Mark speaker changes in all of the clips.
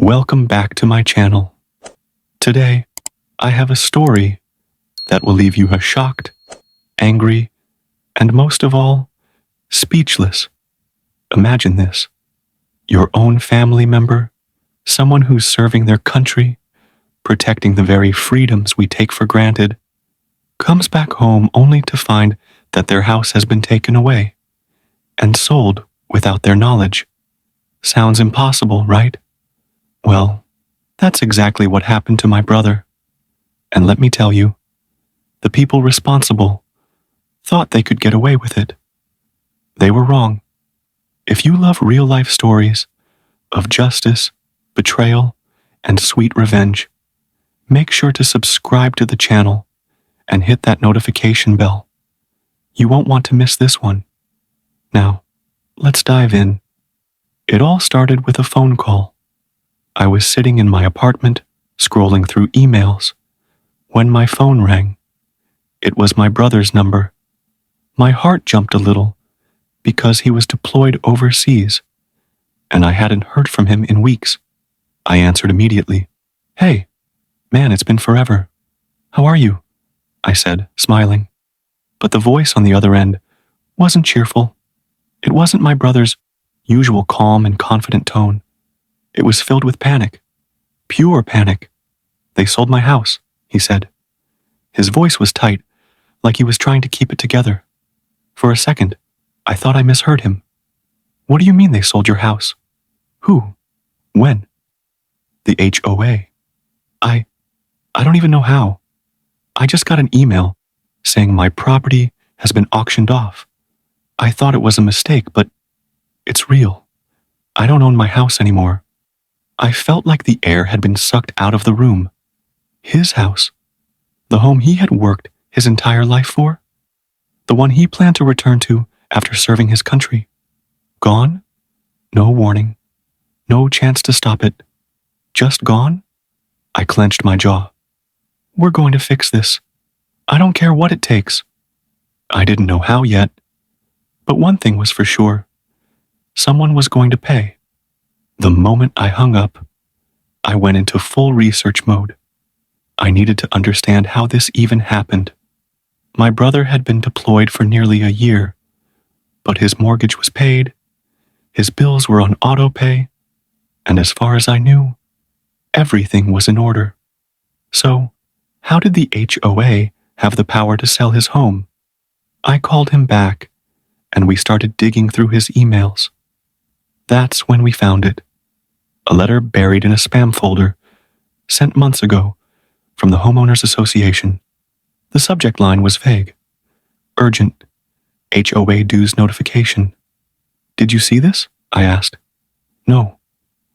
Speaker 1: Welcome back to my channel. Today, I have a story that will leave you shocked, angry, and most of all, speechless. Imagine this. Your own family member, someone who's serving their country, protecting the very freedoms we take for granted, comes back home only to find that their house has been taken away and sold without their knowledge. Sounds impossible, right? Well, that's exactly what happened to my brother. And let me tell you, the people responsible thought they could get away with it. They were wrong. If you love real-life stories of justice, betrayal, and sweet revenge, make sure to subscribe to the channel and hit that notification bell. You won't want to miss this one. Now, let's dive in. It all started with a phone call. I was sitting in my apartment, scrolling through emails, when my phone rang. It was my brother's number. My heart jumped a little because he was deployed overseas, and I hadn't heard from him in weeks. I answered immediately. "Hey, man, it's been forever. How are you?" I said, smiling. But the voice on the other end wasn't cheerful. It wasn't my brother's usual calm and confident tone. It was filled with panic. Pure panic. "They sold my house," he said. His voice was tight, like he was trying to keep it together. For a second, I thought I misheard him. "What do you mean they sold your house? Who? When?" "The HOA. I don't even know how. I just got an email saying my property has been auctioned off. I thought it was a mistake, but it's real. I don't own my house anymore." I felt like the air had been sucked out of the room. His house. The home he had worked his entire life for. The one he planned to return to after serving his country. Gone? No warning. No chance to stop it. Just gone? I clenched my jaw. "We're going to fix this. I don't care what it takes." I didn't know how yet. But one thing was for sure. Someone was going to pay. The moment I hung up, I went into full research mode. I needed to understand how this even happened. My brother had been deployed for nearly a year, but his mortgage was paid, his bills were on auto pay, and as far as I knew, everything was in order. So, how did the HOA have the power to sell his home? I called him back, and we started digging through his emails. That's when we found it. A letter buried in a spam folder, sent months ago, from the Homeowners Association. The subject line was vague. "Urgent. HOA dues notification." "Did you see this?" I asked. "No.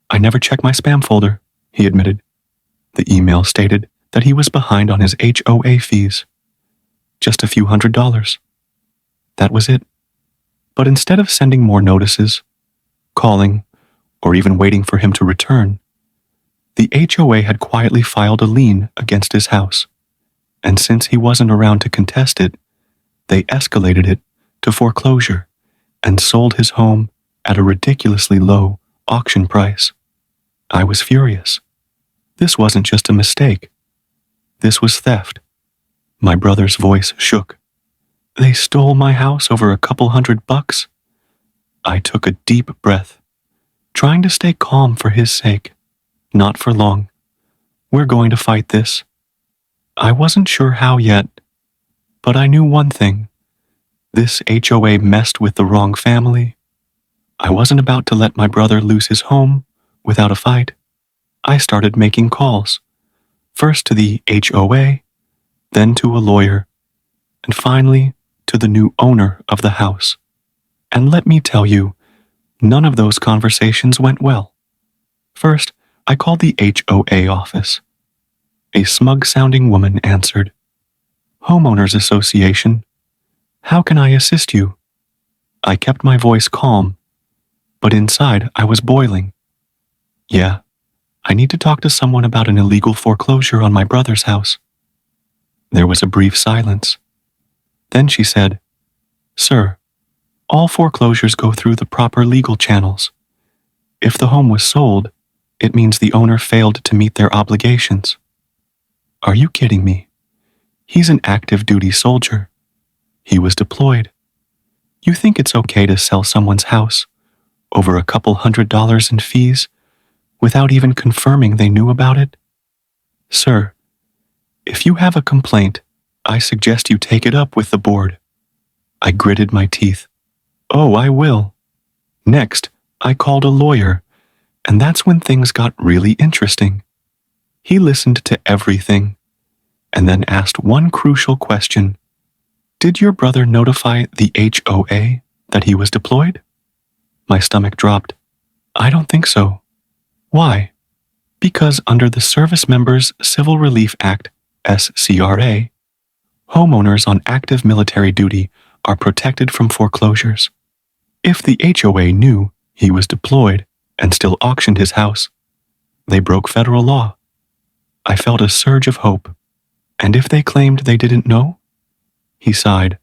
Speaker 1: I never checked my spam folder," he admitted. The email stated that he was behind on his HOA fees. Just a few $100s. That was it. But instead of sending more notices, calling, or even waiting for him to return, the HOA had quietly filed a lien against his house, and since he wasn't around to contest it, they escalated it to foreclosure and sold his home at a ridiculously low auction price. I was furious. This wasn't just a mistake. This was theft. My brother's voice shook. "They stole my house over a couple $100? I took a deep breath, trying to stay calm for his sake. "Not for long. We're going to fight this." I wasn't sure how yet, but I knew one thing. This HOA messed with the wrong family. I wasn't about to let my brother lose his home without a fight. I started making calls, first to the HOA, then to a lawyer, and finally to the new owner of the house. And let me tell you, none of those conversations went well. First, I called the HOA office. A smug-sounding woman answered. "Homeowners Association. How can I assist you?" I kept my voice calm, but inside I was boiling. "Yeah, I need to talk to someone about an illegal foreclosure on my brother's house." There was a brief silence. Then she said, "Sir, all foreclosures go through the proper legal channels. If the home was sold, It means the owner failed to meet their obligations. Are you kidding me? He's an active duty soldier. He was deployed. You think it's okay to sell someone's house over a couple $100s in fees without even confirming they knew about it? Sir, if you have a complaint, I suggest you take it up with the board. I gritted my teeth. Oh, I will. Next, I called a lawyer, and that's when things got really interesting. He listened to everything, and then asked one crucial question. Did your brother notify the HOA that he was deployed? My stomach dropped. I don't think so. Why? Because under the Service Members Civil Relief Act, SCRA, homeowners on active military duty are protected from foreclosures. If the HOA knew he was deployed and still auctioned his house, they broke federal law. I felt a surge of hope. And if they claimed they didn't know? He sighed.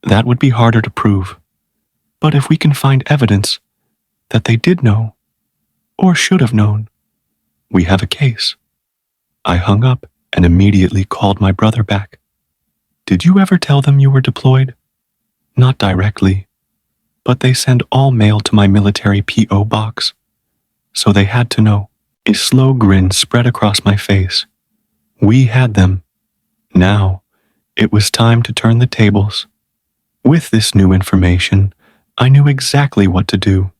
Speaker 1: That would be harder to prove. But if we can find evidence that they did know, or should have known, we have a case. I hung up and immediately called my brother back. Did you ever tell them you were deployed? Not directly, but they send all mail to my military P.O. box, so they had to know. A slow grin spread across my face. We had them. Now, it was time to turn the tables. With this new information, I knew exactly what to do.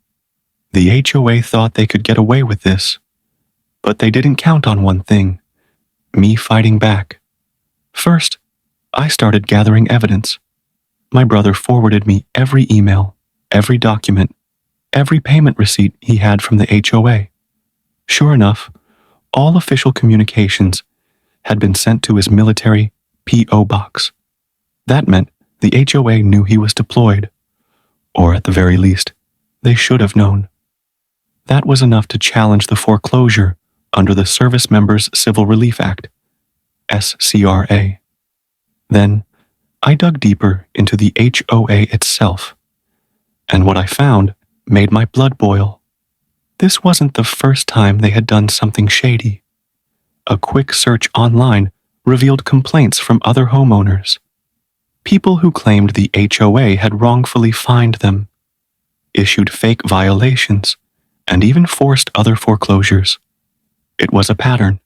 Speaker 1: The HOA thought they could get away with this, but they didn't count on one thing: me fighting back. First, I started gathering evidence. My brother forwarded me every email, every document, every payment receipt he had from the HOA. Sure enough, all official communications had been sent to his military P.O. box. That meant the HOA knew he was deployed, or at the very least, they should have known. That was enough to challenge the foreclosure under the Service Members Civil Relief Act, SCRA. Then, I dug deeper into the HOA itself, and what I found made my blood boil. This wasn't the first time they had done something shady. A quick search online revealed complaints from other homeowners. People who claimed the HOA had wrongfully fined them, issued fake violations, and even forced other foreclosures. It was a pattern,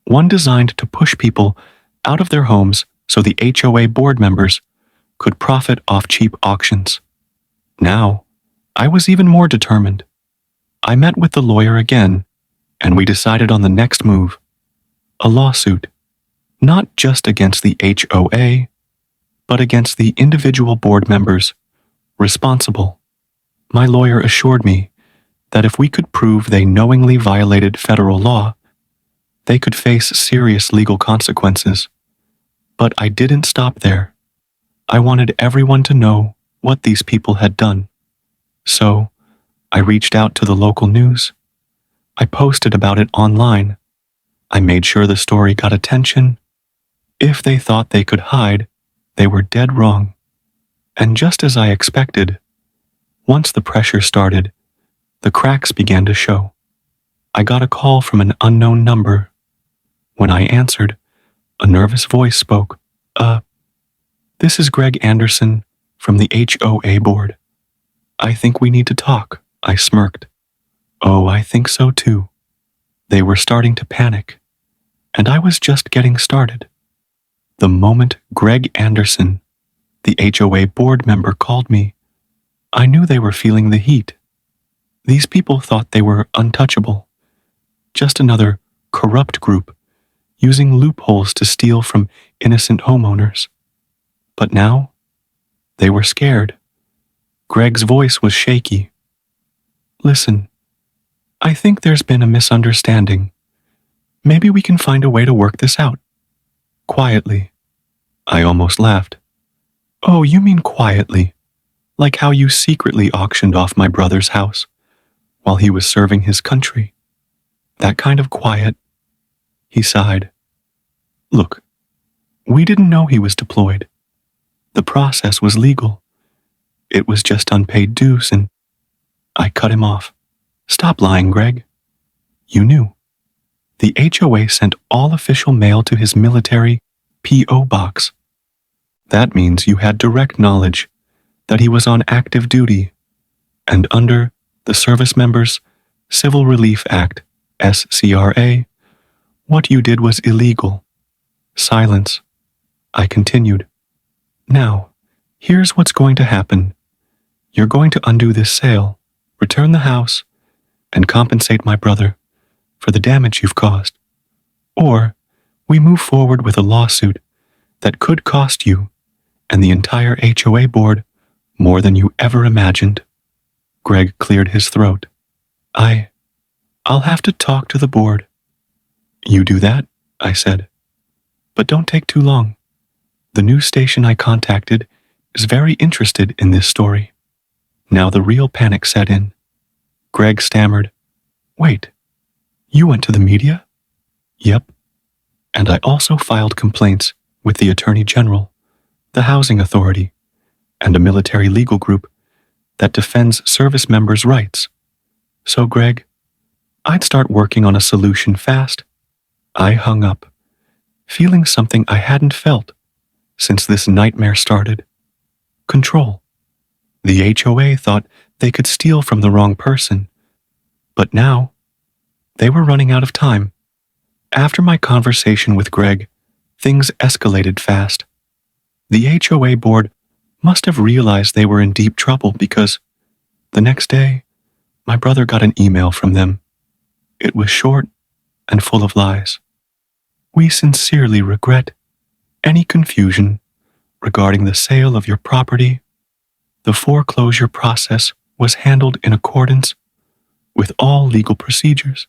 Speaker 1: one designed to push people out of their homes so the HOA board members could profit off cheap auctions. Now, I was even more determined. I met with the lawyer again, and we decided on the next move: a lawsuit, not just against the HOA, but against the individual board members responsible. My lawyer assured me that if we could prove they knowingly violated federal law, they could face serious legal consequences. But I didn't stop there. I wanted everyone to know what these people had done. So, I reached out to the local news. I posted about it online. I made sure the story got attention. If they thought they could hide, they were dead wrong. And just as I expected, once the pressure started, the cracks began to show. I got a call from an unknown number. When I answered, a nervous voice spoke. This is Greg Anderson from the HOA board. I think we need to talk, I smirked. Oh, I think so too. They were starting to panic, and I was just getting started. The moment Greg Anderson, the HOA board member, called me, I knew they were feeling the heat. These people thought they were untouchable, just another corrupt group using loopholes to steal from innocent homeowners. But now, they were scared. Greg's voice was shaky. Listen, I think there's been a misunderstanding. Maybe we can find a way to work this out. Quietly. I almost laughed. Oh, you mean quietly, like how you secretly auctioned off my brother's house while he was serving his country. That kind of quiet. He sighed. Look, we didn't know he was deployed. The process was legal. It was just unpaid dues, and I cut him off. Stop lying, Greg. You knew. The HOA sent all official mail to his military P.O. box. That means you had direct knowledge that he was on active duty and under the Service Members Civil Relief Act, SCRA, what you did was illegal. Silence. I continued. Now, here's what's going to happen. You're going to undo this sale, return the house, and compensate my brother for the damage you've caused. Or we move forward with a lawsuit that could cost you and the entire HOA board more than you ever imagined. Greg cleared his throat. I'll have to talk to the board. You do that, I said. But don't take too long. The news station I contacted is very interested in this story. Now the real panic set in. Greg stammered, Wait, you went to the media? Yep. And I also filed complaints with the Attorney General, the Housing Authority, and a military legal group that defends service members' rights. So, Greg, I'd start working on a solution fast. I hung up, feeling something I hadn't felt since this nightmare started. Control. The HOA thought they could steal from the wrong person, but now they were running out of time. After my conversation with Greg, things escalated fast. The HOA board must have realized they were in deep trouble because the next day, my brother got an email from them. It was short and full of lies. We sincerely regret any confusion regarding the sale of your property. The foreclosure process was handled in accordance with all legal procedures,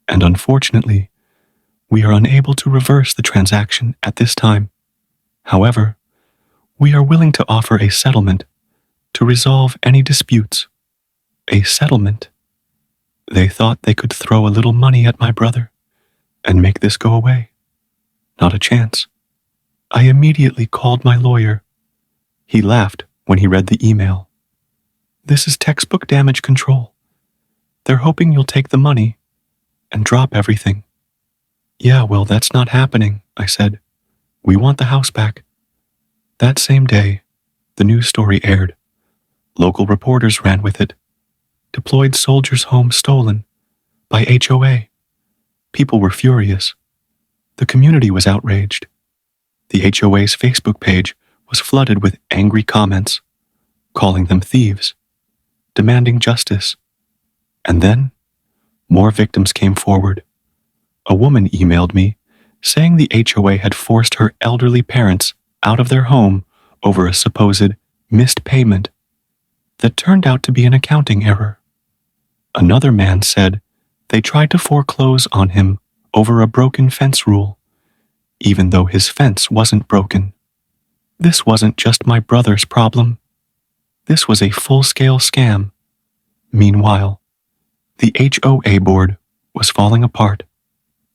Speaker 1: and unfortunately, we are unable to reverse the transaction at this time. However, we are willing to offer a settlement to resolve any disputes. A settlement. They thought they could throw a little money at my brother and make this go away. Not a chance. I immediately called my lawyer. He laughed when he read the email. This is textbook damage control. They're hoping you'll take the money and drop everything. Yeah, well, that's not happening, I said. We want the house back. That same day, the news story aired. Local reporters ran with it. Deployed soldiers' home stolen by HOA. People were furious. The community was outraged. The HOA's Facebook page was flooded with angry comments, calling them thieves, demanding justice. And then, more victims came forward. A woman emailed me saying the HOA had forced her elderly parents out of their home over a supposed missed payment that turned out to be an accounting error. Another man said they tried to foreclose on him over a broken fence rule, even though his fence wasn't broken. This wasn't just my brother's problem. This was a full-scale scam. Meanwhile, the HOA board was falling apart.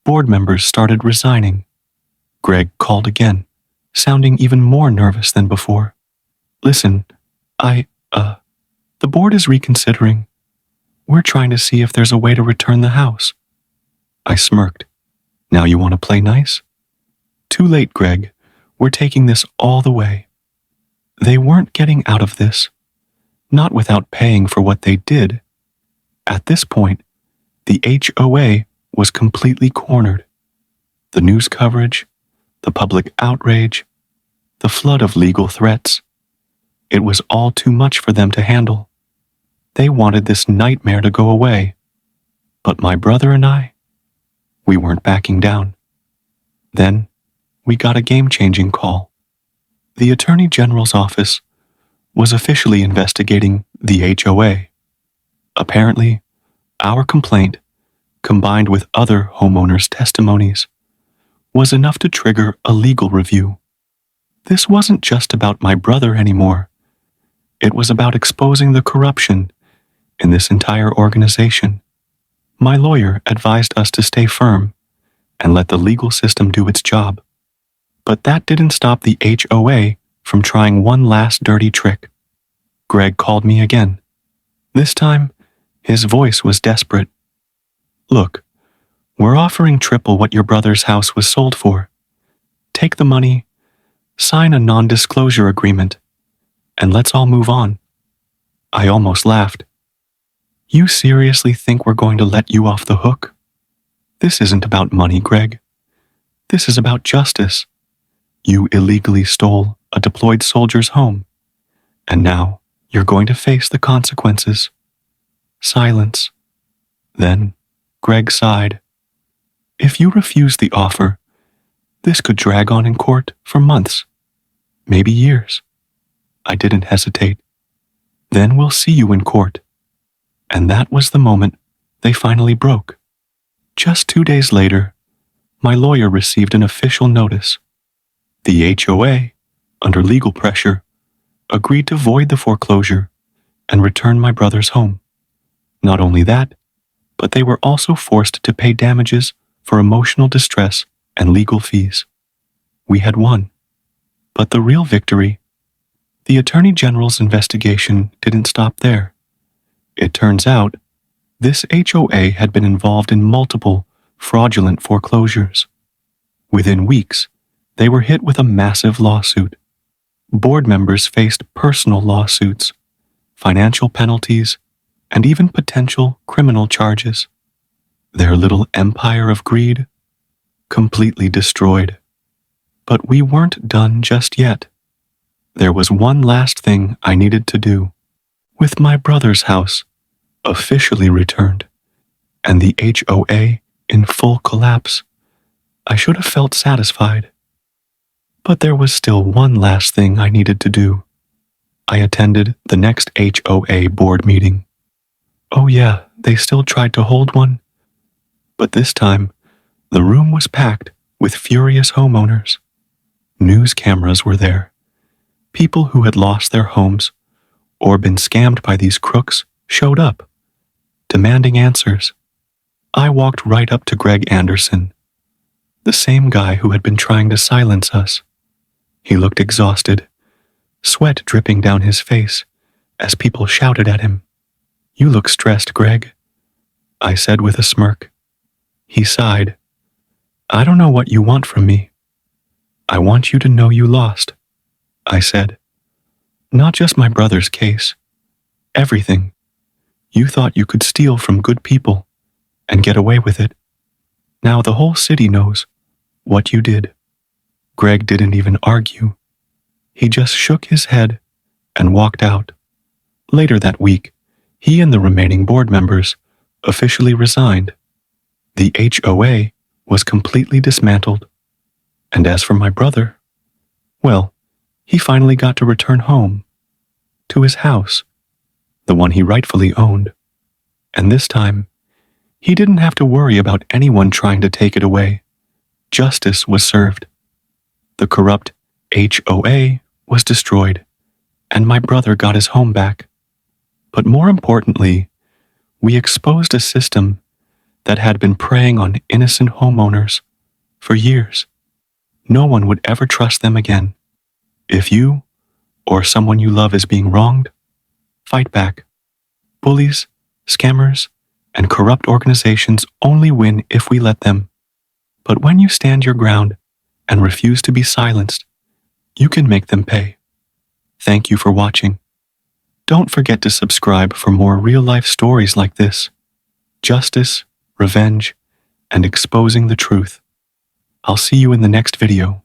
Speaker 1: Board members started resigning. Greg called again, sounding even more nervous than before. Listen, the board is reconsidering. We're trying to see if there's a way to return the house. I smirked. Now you want to play nice? Too late, Greg. We're taking this all the way. They weren't getting out of this, not without paying for what they did. At this point, the HOA was completely cornered. The news coverage, the public outrage, the flood of legal threats. It was all too much for them to handle. They wanted this nightmare to go away. But my brother and I, we weren't backing down. Then, we got a game-changing call. The Attorney General's office was officially investigating the HOA. Apparently, our complaint, combined with other homeowners' testimonies, was enough to trigger a legal review. This wasn't just about my brother anymore. It was about exposing the corruption in this entire organization. My lawyer advised us to stay firm and let the legal system do its job. But that didn't stop the HOA from trying one last dirty trick. Greg called me again. This time, his voice was desperate. Look, We're offering triple what your brother's house was sold for. Take the money, sign a non-disclosure agreement, and let's all move on." I almost laughed. "You seriously think we're going to let you off the hook? This isn't about money, Greg. This is about justice. You illegally stole a deployed soldier's home, and now you're going to face the consequences." Silence. Then Greg sighed. "If you refuse the offer, this could drag on in court for months, maybe years." I didn't hesitate. "Then we'll see you in court." And that was the moment they finally broke. Just 2 days later, my lawyer received an official notice. The HOA, under legal pressure, agreed to void the foreclosure and return my brother's home. Not only that, but they were also forced to pay damages for emotional distress and legal fees. We had won. But the real victory, the Attorney General's investigation didn't stop there. It turns out, this HOA had been involved in multiple fraudulent foreclosures. Within weeks, they were hit with a massive lawsuit. Board members faced personal lawsuits, financial penalties, and even potential criminal charges. Their little empire of greed, completely destroyed. But we weren't done just yet. There was one last thing I needed to do. With my brother's house officially returned, and the HOA in full collapse, I should have felt satisfied. But there was still one last thing I needed to do. I attended the next HOA board meeting. Oh yeah, they still tried to hold one. But this time, the room was packed with furious homeowners. News cameras were there. People who had lost their homes or been scammed by these crooks showed up, demanding answers. I walked right up to Greg Anderson, the same guy who had been trying to silence us. He looked exhausted, sweat dripping down his face as people shouted at him. "You look stressed, Greg," I said with a smirk. He sighed. "I don't know what you want from me." "I want you to know you lost," I said. "Not just my brother's case. Everything. You thought you could steal from good people and get away with it. Now the whole city knows what you did." Greg didn't even argue. He just shook his head and walked out. Later that week, he and the remaining board members officially resigned. The HOA was completely dismantled. And as for my brother, well, he finally got to return home, to his house, the one he rightfully owned. And this time, he didn't have to worry about anyone trying to take it away. Justice was served. The corrupt HOA was destroyed, and my brother got his home back. But more importantly, we exposed a system that had been preying on innocent homeowners for years. No one would ever trust them again. If you or someone you love is being wronged, fight back. Bullies, scammers, and corrupt organizations only win if we let them. But when you stand your ground and refuse to be silenced, you can make them pay. Thank you for watching. Don't forget to subscribe for more real-life stories like this. Justice, revenge, and exposing the truth. I'll see you in the next video.